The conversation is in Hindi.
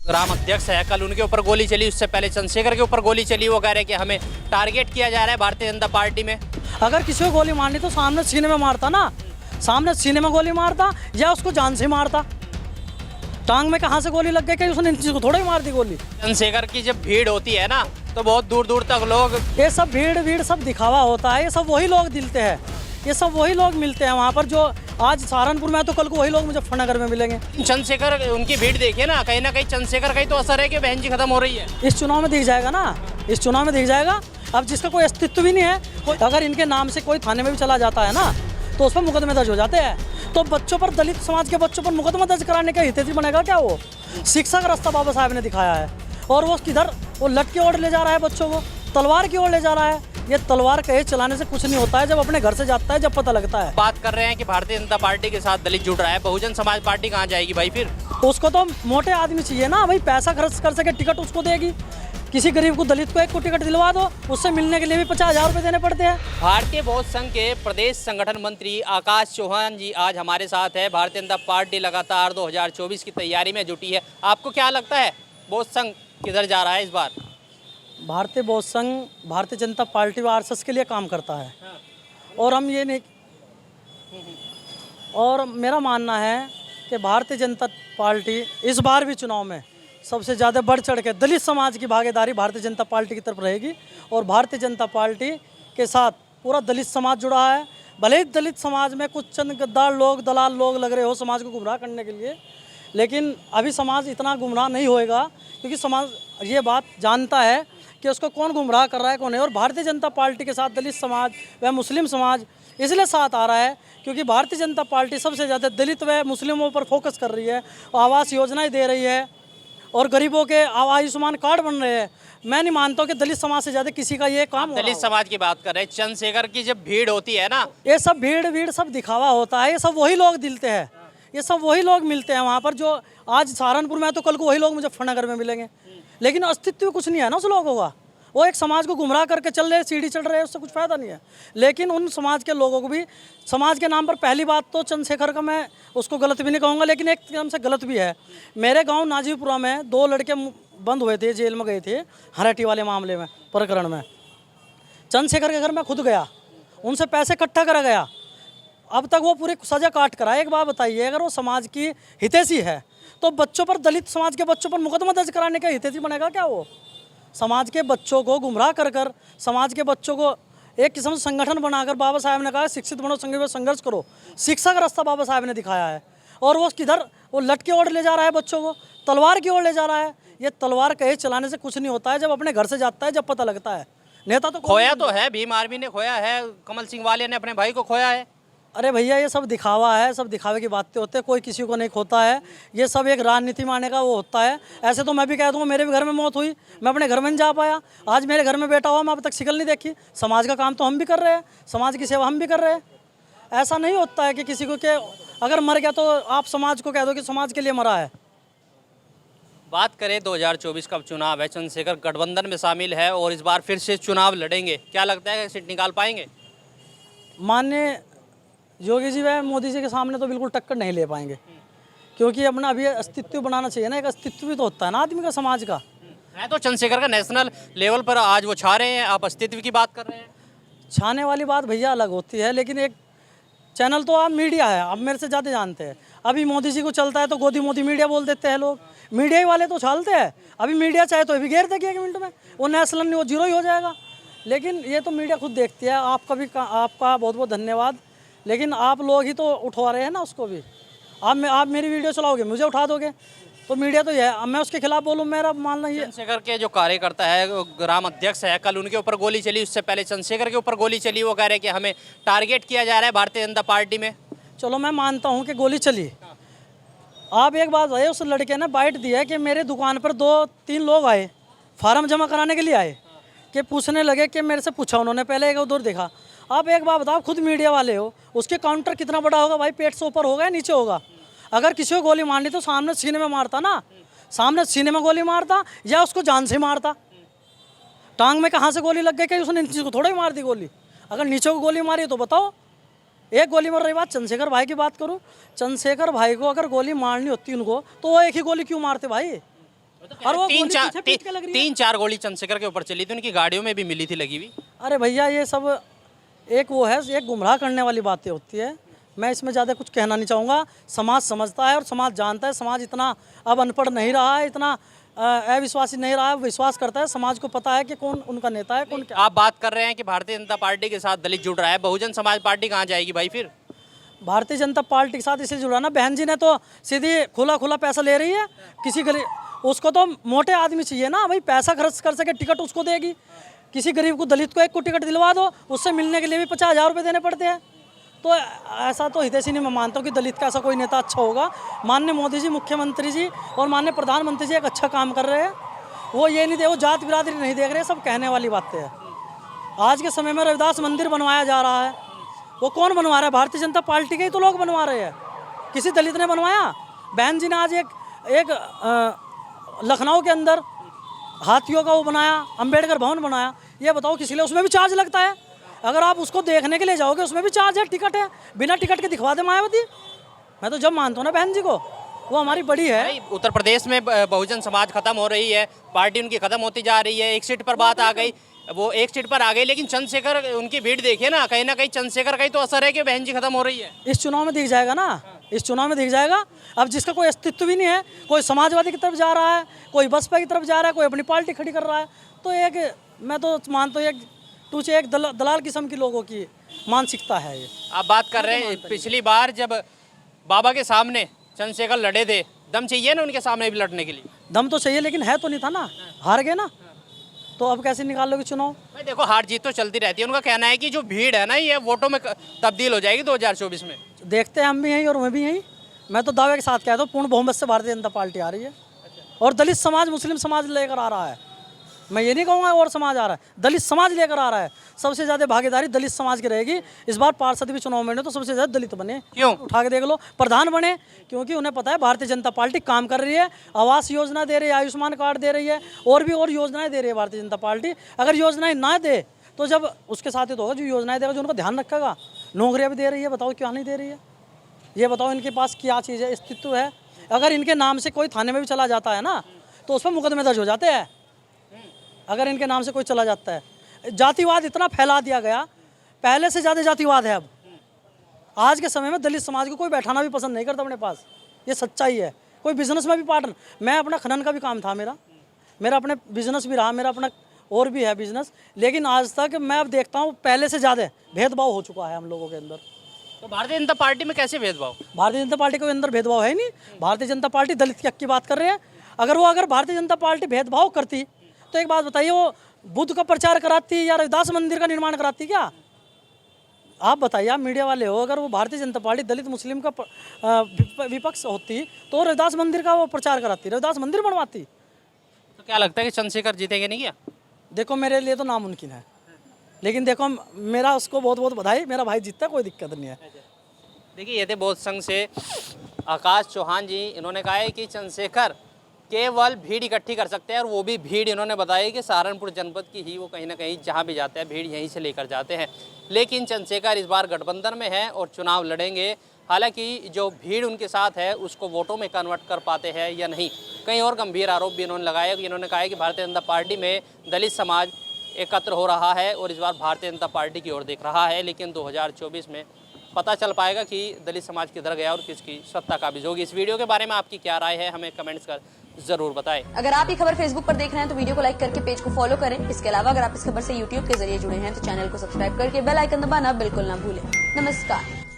ग्राम अध्यक्ष है, कल उनके ऊपर गोली चली, उससे पहले चंद्रशेखर के ऊपर गोली चली। वो कह रहे हैं कि हमें टारगेट किया जा रहा है भारतीय जनता पार्टी में। अगर किसी को गोली मारनी तो सामने सीने में मारता ना, सामने सीने में गोली मारता या उसको जान से मारता। टांग में कहाँ से गोली लग गई, कहीं उसने नीचे को थोड़ा ही मार दी गोली। चंद्रशेखर की जब भीड़ होती है ना तो बहुत दूर दूर तक लोग, ये सब भीड़ सब दिखावा होता है, ये सब वही लोग दिलते हैं, ये सब वही लोग मिलते हैं वहाँ पर जो आज सहारनपुर में है तो कल को वही लोग मुजफ्फरनगर में मिलेंगे। चंद्रशेखर उनकी भीड़ देखिए ना कहीं चंद्रशेखर का ही तो असर है कि बहन जी खत्म हो रही है। इस चुनाव में दिख जाएगा ना, इस चुनाव में दिख जाएगा। अब जिसका कोई अस्तित्व भी नहीं है, अगर इनके नाम से कोई थाने में भी चला जाता है ना तो उस पर मुकदमे दर्ज हो जाते हैं। तो बच्चों पर, दलित समाज के बच्चों पर मुकदमा दर्ज कराने का हितैषी बनेगा क्या? वो शिक्षा का रास्ता बाबा साहब ने दिखाया है और वो किधर वो लट की ओर ले जा रहा है बच्चों को, तलवार की ओर ले जा रहा है। ये तलवार कहे चलाने से कुछ नहीं होता है, जब अपने घर से जाता है, जब पता लगता है। बात कर रहे हैं कि भारतीय जनता पार्टी के साथ दलित जुड़ रहा है, बहुजन समाज पार्टी कहाँ जाएगी भाई? फिर उसको तो मोटे आदमी चाहिए ना भाई, पैसा खर्च कर सके, टिकट उसको देगी। किसी गरीब को, दलित को एक को टिकट दिलवा दो, उससे मिलने के लिए भी 50,000 रुपये देने पड़ते हैं। भारतीय बौद्ध संघ के प्रदेश संगठन मंत्री आकाश चौहान जी आज हमारे साथ है। भारतीय जनता पार्टी लगातार 2024 की तैयारी में जुटी है। आपको क्या लगता है बौद्ध संघ किधर जा रहा है इस बार? भारतीय बौद्ध संघ भारतीय जनता पार्टी व आरएसएस के लिए काम करता है। और हम ये नहीं, और मेरा मानना है कि भारतीय जनता पार्टी इस बार भी चुनाव में सबसे ज़्यादा बढ़ चढ़ के दलित समाज की भागीदारी भारतीय जनता पार्टी की तरफ रहेगी। और भारतीय जनता पार्टी के साथ पूरा दलित समाज जुड़ा है। भले ही दलित समाज में कुछ चंद गद्दार लोग, दलाल लोग लग रहे हो समाज को गुमराह करने के लिए, लेकिन अभी समाज इतना गुमराह नहीं होएगा, क्योंकि समाज ये बात जानता है कि उसको कौन गुमराह कर रहा है, कौन है। और भारतीय जनता पार्टी के साथ दलित समाज व मुस्लिम समाज इसलिए साथ आ रहा है क्योंकि भारतीय जनता पार्टी सबसे ज़्यादा दलित व मुस्लिमों पर फोकस कर रही है, आवास योजनाएं दे रही है और गरीबों के आयुष्मान कार्ड बन रहे हैं। मैं नहीं मानता हूँ कि दलित समाज से ज़्यादा किसी का ये काम हो रहा दलित समाज की बात कर रहे हैं। चंद्रशेखर की जब भीड़ होती है ना, ये सब भीड़ सब दिखावा होता है, ये सब वही लोग दिलते हैं, ये सब वही लोग मिलते हैं वहाँ पर जो आज सहारनपुर में है तो कल को वही लोग मुजफ्फरनगर में मिलेंगे। लेकिन अस्तित्व कुछ नहीं है ना उस लोगों का, वो एक समाज को गुमराह करके चल रहे, सीढ़ी चढ़ रहे हैं, उससे कुछ फ़ायदा नहीं है। लेकिन उन समाज के लोगों को भी, समाज के नाम पर पहली बात तो चंद्रशेखर का मैं उसको गलत भी नहीं कहूँगा, लेकिन एक तरह से गलत भी है। मेरे गांव नाजीपुरा में 2 लड़के बंद हुए थे, जेल में गए थे हराटी वाले मामले में, प्रकरण में। चंद्रशेखर के घर में खुद गया, उनसे पैसे इकट्ठा करा गया, अब तक वो पूरी सज़ा काट कर आए। एक बात बताइए, अगर वो समाज की हितैषी है तो बच्चों पर, दलित समाज के बच्चों पर मुकदमा दर्ज कराने का हितैषी बनेगा क्या? वो समाज के बच्चों को गुमराह कर समाज के बच्चों को एक किस्म से संगठन बनाकर, बाबा साहब ने कहा शिक्षित बनो, संघर्ष करो, शिक्षा का रास्ता बाबा साहब ने दिखाया है। और वो किधर वो लट की ओर ले जा रहा है बच्चों को, तलवार की ओर ले जा रहा है। ये तलवार कहे चलाने से कुछ नहीं होता है, जब अपने घर से जाता है, जब पता लगता है। नेता तो खोया तो है, भीम आर्मी ने खोया है, कमल सिंह वाले ने अपने भाई को खोया है। अरे भैया, ये सब दिखावा है, सब दिखावे की बातें होते हैं, कोई किसी को नहीं खोता है। ये सब एक राजनीति मारने का वो होता है। ऐसे तो मैं भी कह दूँगा, मेरे भी घर में मौत हुई, मैं अपने घर में नहीं जा पाया, आज मेरे घर में बैठा हुआ, मैं अब तक शिकल नहीं देखी। समाज का काम तो हम भी कर रहे हैं, समाज की सेवा हम भी कर रहे हैं। ऐसा नहीं होता है कि किसी को, के अगर मर गया तो आप समाज को कह दो कि समाज के लिए मरा है। बात करें 2024 का चुनाव है, चंद्रशेखर गठबंधन में शामिल है और इस बार फिर से चुनाव लड़ेंगे, क्या लगता है सीट निकाल पाएंगे? माननीय योगी जी व मोदी जी के सामने तो बिल्कुल टक्कर नहीं ले पाएंगे, क्योंकि अपना अभी अस्तित्व बनाना चाहिए ना, एक अस्तित्व भी तो होता है ना आदमी का, समाज का। है तो चंद्रशेखर का नेशनल लेवल पर आज वो छा रहे हैं, आप अस्तित्व की बात कर रहे हैं। छाने वाली बात भैया अलग होती है, लेकिन एक चैनल तो आप मीडिया है, आप मेरे से ज़्यादा जानते हैं। अभी मोदी जी को चलता है तो गोदी मोदी मीडिया बोल देते हैं लोग, मीडिया ही वाले तो उछालते हैं। अभी मीडिया चाहे तो अभी घेर देगी 1 मिनट में, वो नेशनल नहीं, वो जीरो ही हो जाएगा। लेकिन ये तो मीडिया खुद देखती है। आपका भी, आपका बहुत बहुत धन्यवाद, लेकिन आप लोग ही तो उठवा रहे हैं ना उसको भी। आप मेरी वीडियो चलाओगे, मुझे उठा दोगे, तो मीडिया तो ये है। अब मैं उसके खिलाफ बोलूँ, मेरा मानना ये। चंद्रशेखर के जो कार्यकर्ता है, ग्राम अध्यक्ष है, कल उनके ऊपर गोली चली, उससे पहले चंद्रशेखर के ऊपर गोली चली। वो कह रहे हैं कि हमें टारगेट किया जा रहा है भारतीय जनता पार्टी में। चलो मैं मानता हूँ कि गोली चली। आप एक बात है, उस लड़के ने बाइट दी है कि मेरे दुकान पर 2-3 लोग आए, फार्म जमा कराने के लिए आए, कि पूछने लगे कि मेरे से पूछा उन्होंने, पहले एक उधर देखा। आप एक बात बताओ, खुद मीडिया वाले हो, उसके काउंटर कितना बड़ा होगा भाई? पेट से ऊपर होगा या नीचे होगा? अगर किसी को गोली मारनी तो सामने सीने में मारता ना, सामने सीने में गोली मारता या उसको जान से मारता। टांग में कहाँ से गोली लग गई, कहीं उसने नीचे को थोड़ा ही मार दी गोली। अगर नीचे को गोली मारी तो बताओ, एक गोली मार रही। बात चंद्रशेखर भाई की बात करूँ, चंद्रशेखर भाई को अगर गोली मारनी होती उनको तो वो एक ही गोली क्यों मारते भाई? और वो तीन गोली चार पीछे पीट के लग रही है। 3-4 गोली चंद्रशेखर के ऊपर चली थी, उनकी गाड़ियों में भी मिली थी लगी हुई। अरे भैया ये सब एक वो है, एक गुमराह करने वाली बातें होती है। मैं इसमें ज़्यादा कुछ कहना नहीं चाहूँगा। समाज समझता है और समाज जानता है। समाज इतना अब अनपढ़ नहीं रहा है, इतना अविश्वासी नहीं रहा है, विश्वास करता है। समाज को पता है कि कौन उनका नेता है, कौन क्या। आप बात कर रहे हैं कि भारतीय जनता पार्टी के साथ दलित जुड़ रहा है, बहुजन समाज पार्टी कहाँ जाएगी भाई फिर? भारतीय जनता पार्टी के साथ इसे जुड़ाना, बहन जी ने तो सीधी खुला खुला पैसा ले रही है किसी गरीब। उसको तो मोटे आदमी चाहिए ना भाई, पैसा खर्च कर सके, टिकट उसको देगी। किसी गरीब को, दलित को एक को टिकट दिलवा दो, उससे मिलने के लिए भी 50,000 रुपये देने पड़ते हैं। तो ऐसा तो हितैषी नहीं मैं मानता हूँ कि दलित का ऐसा कोई नेता अच्छा होगा। माननीय मोदी जी, मुख्यमंत्री जी और माननीय प्रधानमंत्री जी एक अच्छा काम कर रहे हैं। वो ये नहीं दे, वो जात बिरादरी नहीं देख रहे, सब कहने वाली बातें हैं। आज के समय में रविदास मंदिर बनवाया जा रहा है, वो कौन बनवा रहा है? भारतीय जनता पार्टी के ही तो लोग बनवा रहे हैं। किसी दलित ने बनवाया? बहन जी ने आज एक लखनऊ के अंदर हाथियों का वो बनाया, अंबेडकर भवन बनाया। ये बताओ किसी लिए? उसमें भी चार्ज लगता है। अगर आप उसको देखने के लिए जाओगे उसमें भी चार्ज है, टिकट है। बिना टिकट के दिखवा दे मायावती। मैं तो जब मानता हूँ ना बहन जी को, वो हमारी बड़ी है। भाई उत्तर प्रदेश में बहुजन समाज खत्म हो रही है, पार्टी उनकी खत्म होती जा रही है। एक सीट पर बात आ गई, वो एक सीट पर आ गई, लेकिन चंद्रशेखर उनकी भीड़ देखिए ना कहीं चंद्रशेखर का ही तो असर है कि बहन जी खत्म हो रही है। इस चुनाव में दिख जाएगा ना, इस चुनाव में दिख जाएगा। अब जिसका कोई अस्तित्व भी नहीं है, कोई समाजवादी की तरफ जा रहा है, कोई बसपा की तरफ जा रहा है, कोई अपनी पार्टी खड़ी कर रहा है। तो एक मैं तो मानता हूँ एक दलाल किस्म की लोगों की मानसिकता है ये। आप बात कर रहे हैं पिछली बार जब बाबा के सामने चंद्रशेखर लड़े थे, दम चाहिए ना उनके सामने भी लड़ने के लिए? दम तो चाहिए, लेकिन है तो नहीं था ना, हार गए ना। तो अब कैसे निकाल लोगे चुनाव? भाई देखो, हार जीत तो चलती रहती है। उनका कहना है कि जो भीड़ है ना, ये वोटों में तब्दील हो जाएगी 2024 में। देखते हैं, हम भी यहीं और मैं भी यहीं। मैं तो दावे के साथ कहता हूँ पूर्ण बहुमत से भारतीय जनता पार्टी आ रही है। और दलित समाज, मुस्लिम समाज लेकर आ रहा है। मैं ये नहीं कहूँगा और समाज आ रहा है, दलित समाज लेकर आ रहा है। सबसे ज़्यादा भागीदारी दलित समाज की रहेगी। इस बार पार्षद भी चुनाव में तो सबसे ज़्यादा दलित बने। क्यों? उठा के देख लो, प्रधान बने, क्योंकि उन्हें पता है भारतीय जनता पार्टी काम कर रही है। आवास योजना दे रही है, आयुष्मान कार्ड दे रही है, और योजनाएं दे रही है भारतीय जनता पार्टी। अगर योजनाएं ना दे तो जब उसके साथ ही तो होगा जो योजनाएं देगा, जो उनका ध्यान रखेगा। नौकरियाँ भी दे रही है, बताओ क्यों नहीं दे रही है? ये बताओ इनके पास क्या चीज़ है, अस्तित्व है? अगर इनके नाम से कोई थाने में भी चला जाता है ना, तो उस पर मुकदमे दर्ज हो जाते हैं। अगर इनके नाम से कोई चला जाता है। जातिवाद इतना फैला दिया गया, पहले से ज़्यादा जातिवाद है अब। आज के समय में दलित समाज को कोई बैठाना भी पसंद नहीं करता अपने पास, ये सच्चाई है। कोई बिजनेस में भी पार्टनर, मैं अपना खनन का भी काम था मेरा अपने बिजनेस भी रहा, मेरा अपना और भी है बिजनेस। लेकिन आज तक मैं अब देखता हूँ पहले से ज़्यादा भेदभाव हो चुका है हम लोगों के अंदर। तो भारतीय जनता पार्टी में कैसे भेदभाव? भारतीय जनता पार्टी के अंदर भेदभाव है ही नहीं। भारतीय जनता पार्टी दलित की हक की बात कर रहे हैं। अगर भारतीय जनता पार्टी भेदभाव करती तो एक बात बताइए, वो बुद्ध का प्रचार कराती या रविदास मंदिर का निर्माण कराती क्या? आप बताइए, आप मीडिया वाले हो। अगर वो भारतीय जनता पार्टी दलित मुस्लिम का विपक्ष होती तो रविदास मंदिर का वो प्रचार कराती, रविदास मंदिर बनवाती। तो क्या लगता है कि चंद्रशेखर जीतेंगे नहीं क्या? देखो मेरे लिए तो नामुमकिन है, लेकिन देखो मेरा उसको बहुत बहुत बधाई, मेरा भाई जीतता, कोई दिक्कत नहीं है। देखिए, ये थे बौद्ध संघ से आकाश चौहान जी। इन्होंने कहा है कि चंद्रशेखर केवल भीड़ इकट्ठी कर सकते हैं, और वो भी भीड़ इन्होंने बताया कि सहारनपुर जनपद की ही वो कहीं ना कहीं जहाँ भी जाते हैं भीड़ यहीं से लेकर जाते हैं। लेकिन चंद्रशेखर इस बार गठबंधन में है और चुनाव लड़ेंगे। हालांकि जो भीड़ उनके साथ है उसको वोटों में कन्वर्ट कर पाते हैं या नहीं। कई और गंभीर आरोप भी इन्होंने लगाए। इन्होंने कहा है कि भारतीय जनता पार्टी में दलित समाज एकत्र हो रहा है और इस बार भारतीय जनता पार्टी की ओर देख रहा है। लेकिन 2024 में पता चल पाएगा कि दलित समाज किधर गया और किसकी सत्ता काबिज होगी। इस वीडियो के बारे में आपकी क्या राय है, हमें कमेंट्स कर जरूर बताएं। अगर आप ये खबर फेसबुक पर देख रहे हैं तो वीडियो को लाइक करके पेज को फॉलो करें। इसके अलावा अगर आप इस खबर से यूट्यूब के जरिए जुड़े हैं तो चैनल को सब्सक्राइब करके बेल आइकन दबाना बिल्कुल ना भूलें। नमस्कार।